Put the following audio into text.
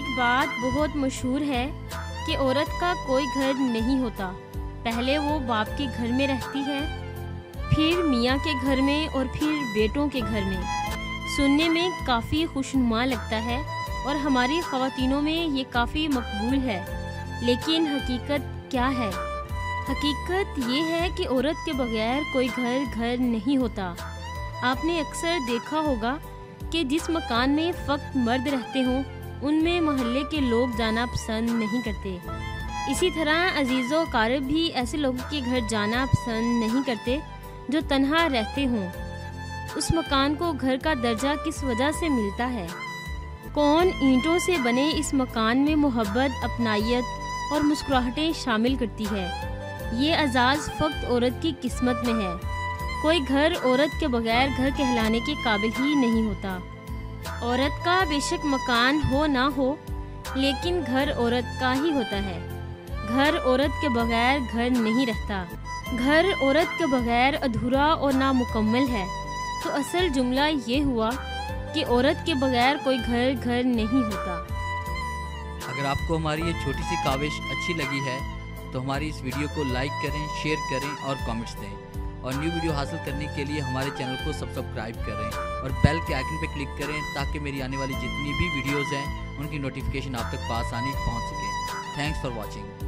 ایک بات بہت مشہور ہے کہ عورت کا کوئی گھر نہیں ہوتا. پہلے وہ باپ کے گھر میں رہتی ہے، پھر میاں کے گھر میں اور پھر بیٹوں کے گھر میں. سننے میں کافی خوشنما لگتا ہے اور ہماری خواتینوں میں یہ کافی مقبول ہے، لیکن حقیقت کیا ہے؟ حقیقت یہ ہے کہ عورت کے بغیر کوئی گھر نہیں ہوتا. آپ نے اکثر دیکھا ہوگا کہ جس مکان میں فقط مرد رہتے ہوں ان میں محلے کے لوگ جانا پسند نہیں کرتے. اسی طرح عزیز و اقارب بھی ایسے لوگوں کے گھر جانا پسند نہیں کرتے جو تنہا رہتے ہوں. اس مکان کو گھر کا درجہ کس وجہ سے ملتا ہے؟ کون اینٹوں سے بنے اس مکان میں محبت، اپنائیت اور مسکراہٹیں شامل کرتی ہے؟ یہ اعزاز فقط عورت کی قسمت میں ہے. کوئی گھر عورت کے بغیر گھر کہلانے کے قابل ہی نہیں ہوتا. عورت کا بے شک مکان ہو نہ ہو، لیکن گھر عورت کا ہی ہوتا ہے. گھر عورت کے بغیر گھر نہیں رہتا. گھر عورت کے بغیر ادھورا اور نامکمل ہے. تو اصل جملہ یہ ہوا کہ عورت کے بغیر کوئی گھر نہیں ہوتا. اگر آپ کو ہماری یہ چھوٹی سی کاوش اچھی لگی ہے تو ہماری اس ویڈیو کو لائک کریں، شیئر کریں اور کامنٹس دیں. اور نیو ویڈیو حاصل کرنے کے لیے ہمارے چینل کو سبسکرائب کریں اور بیل کے آئیکن پہ کلک کریں تاکہ میری آنے والی جتنی بھی ویڈیوز ہیں ان کی نوٹیفیکیشن آپ تک بآسانی پہنچ سکے. Thanks for watching.